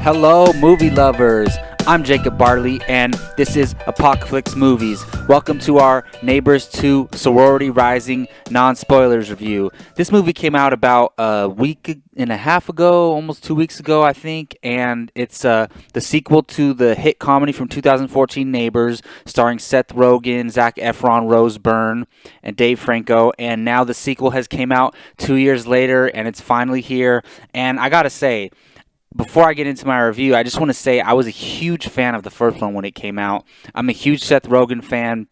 Hello, movie lovers. I'm Jacob Bartley, and this is Apocalypse Movies. Welcome to our Neighbors 2 Sorority Rising non-spoilers review. This movie came out about a week and a half ago, almost 2 weeks ago, I think, and it's the sequel to the hit comedy from 2014, Neighbors, starring Seth Rogen, Zac Efron, Rose Byrne, and Dave Franco. And now the sequel has came out 2 years later, and it's finally here. And I gotta say, before I get into my review, I just want to say I was a huge fan of the first one when it came out. I'm a huge Seth Rogen fan.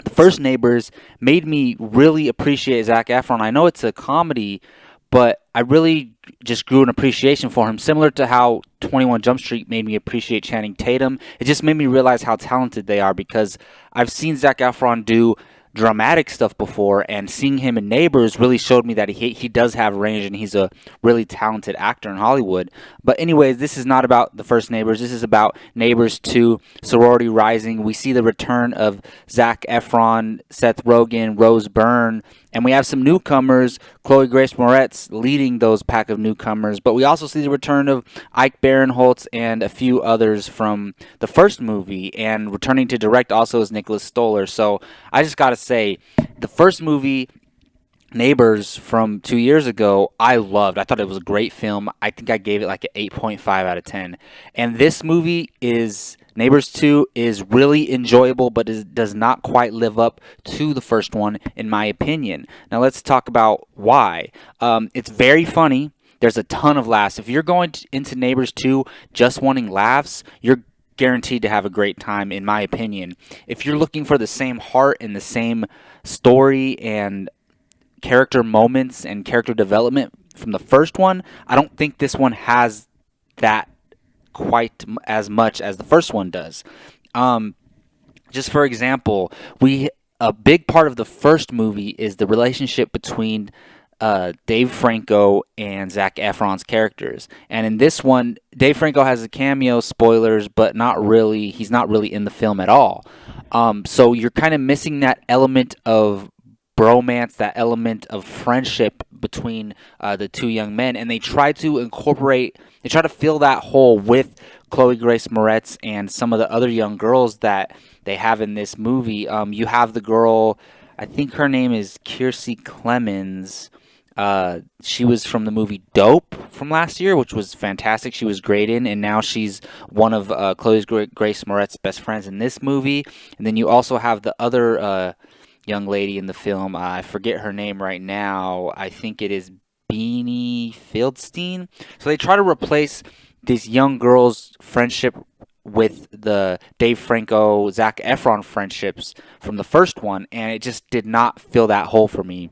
The first Neighbors made me really appreciate Zac Efron. I know it's a comedy, but I really just grew an appreciation for him, similar to how 21 Jump Street made me appreciate Channing Tatum. It just made me realize how talented they are, because I've seen Zac Efron do dramatic stuff before, and seeing him in Neighbors really showed me that he does have range, and he's a really talented actor in Hollywood. But anyways, this is not about the first Neighbors. This is about Neighbors 2 Sorority Rising. We see the return of Zac Efron, Seth Rogen, Rose Byrne, and we have some newcomers, Chloe Grace Moretz leading those pack of newcomers. But we also see the return of Ike Barinholtz and a few others from the first movie. And returning to direct also is Nicholas Stoller. So I just got to say, the first movie, Neighbors from 2 years ago, I loved. I thought it was a great film. I think I gave it like an 8.5 out of 10. And this movie Neighbors 2 is really enjoyable, but does not quite live up to the first one, in my opinion. Now let's talk about why. It's very funny. There's a ton of laughs. If you're going into Neighbors 2 just wanting laughs, you're guaranteed to have a great time, in my opinion. If you're looking for the same heart and the same story and character moments and character development from the first one, I don't think this one has that quite as much as the first one does. Just for example, a big part of the first movie is the relationship between Dave Franco and Zac Efron's characters. And in this one, Dave Franco has a cameo, spoilers, but not really. He's not really in the film at all. So you're kind of missing that element of bromance, that element of friendship between the two young men, and they try to fill that hole with Chloe Grace Moretz and some of the other young girls that they have in this movie. You have the girl, I think her name is Kiersey Clemens. She was from the movie Dope from last year, which was fantastic. She was great in, and now she's one of Chloe Grace Moretz's best friends in this movie. And then you also have the other young lady in the film. I forget her name right now. I think it is Beanie Fieldstein. So they try to replace this young girl's friendship with the Dave Franco, Zac Efron friendships from the first one, and it just did not fill that hole for me.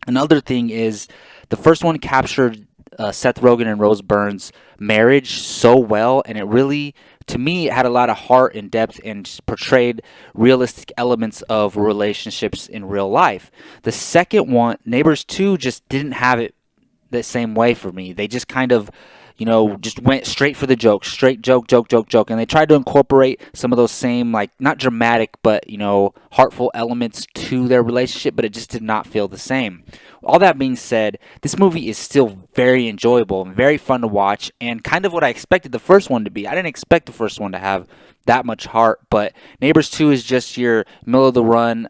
Another thing is, the first one captured Seth Rogen and Rose Byrne's marriage so well, and it really, to me, it had a lot of heart and depth and just portrayed realistic elements of relationships in real life. The second one, Neighbors 2, just didn't have it the same way for me. They just kind of, just went straight for the joke, straight joke, and they tried to incorporate some of those same, like, not dramatic, but, heartful elements to their relationship, but it just did not feel the same. All that being said, this movie is still very enjoyable and very fun to watch, and kind of what I expected the first one to be. I didn't expect the first one to have that much heart, but Neighbors 2 is just your middle-of-the-run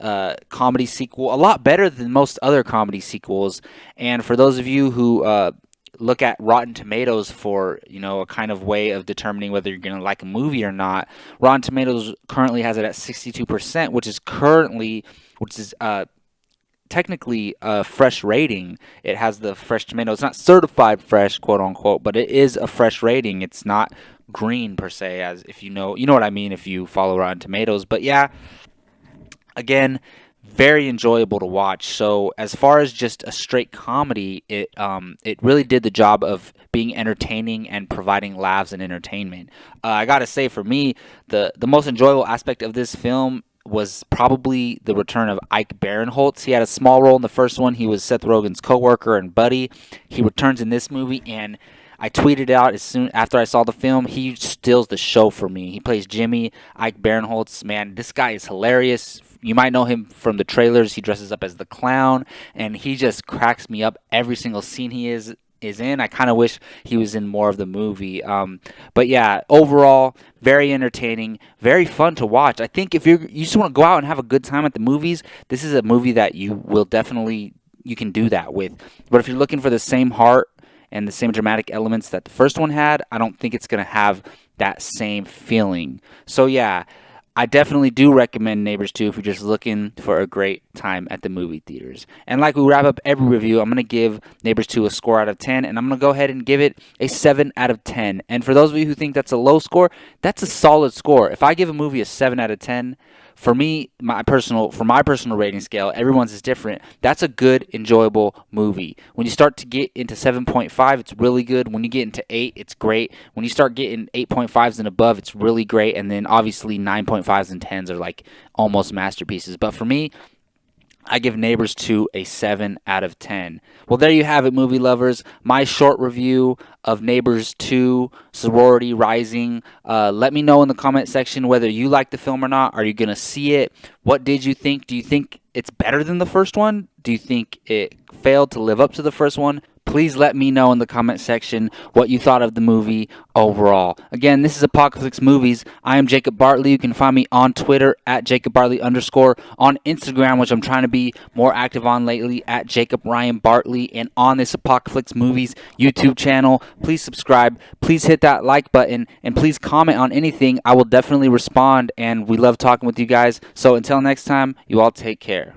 comedy sequel, a lot better than most other comedy sequels. And for those of you who look at Rotten Tomatoes for, a kind of way of determining whether you're going to like a movie or not, Rotten Tomatoes currently has it at 62%, which is technically a fresh rating. It has the fresh tomato. It's not certified fresh, quote unquote, but it is a fresh rating. It's not green per se, as if you know what I mean if you follow Rotten Tomatoes. But yeah, again, very enjoyable to watch. So as far as just a straight comedy, it really did the job of being entertaining and providing laughs and entertainment. I gotta say, for me, the most enjoyable aspect of this film was probably the return of Ike Barinholtz. He had a small role in the first one. He was Seth Rogen's coworker and buddy. He returns in this movie, and I tweeted out as soon after I saw the film, he steals the show for me. He plays Jimmy. Ike Barinholtz, man, this guy is hilarious. You might know him from the trailers. He dresses up as the clown, and he just cracks me up every single scene he is is in. I kind of wish he was in more of the movie. But yeah, overall, very entertaining, very fun to watch. I think if you just want to go out and have a good time at the movies, this is a movie that you will definitely you can do that with. But if you're looking for the same heart and the same dramatic elements that the first one had, I don't think it's going to have that same feeling. So yeah, I definitely do recommend Neighbors 2 if you're just looking for a great time at the movie theaters. And like we wrap up every review, I'm going to give Neighbors 2 a score out of 10, and I'm going to go ahead and give it a 7 out of 10. And for those of you who think that's a low score, that's a solid score. If I give a movie a 7 out of 10, for me, for my personal rating scale, everyone's is different. That's a good, enjoyable movie. When you start to get into 7.5, it's really good. When you get into 8, it's great. When you start getting 8.5s and above, it's really great. And then obviously 9.5s and 10s are like almost masterpieces. But for me, I give Neighbors 2 a 7 out of 10. Well, there you have it, movie lovers. My short review of Neighbors 2, Sorority Rising. Let me know in the comment section whether you like the film or not. Are you going to see it? What did you think? Do you think it's better than the first one? Do you think it failed to live up to the first one? Please let me know in the comment section what you thought of the movie overall. Again, this is Apocalypse Movies. I am Jacob Bartley. You can find me on Twitter at @JacobBartley_, on Instagram, which I'm trying to be more active on lately, at Jacob Ryan Bartley, and on this Apocalypse Movies YouTube channel. Please subscribe. Please hit that like button, and please comment on anything. I will definitely respond, and we love talking with you guys. So until next time, you all take care.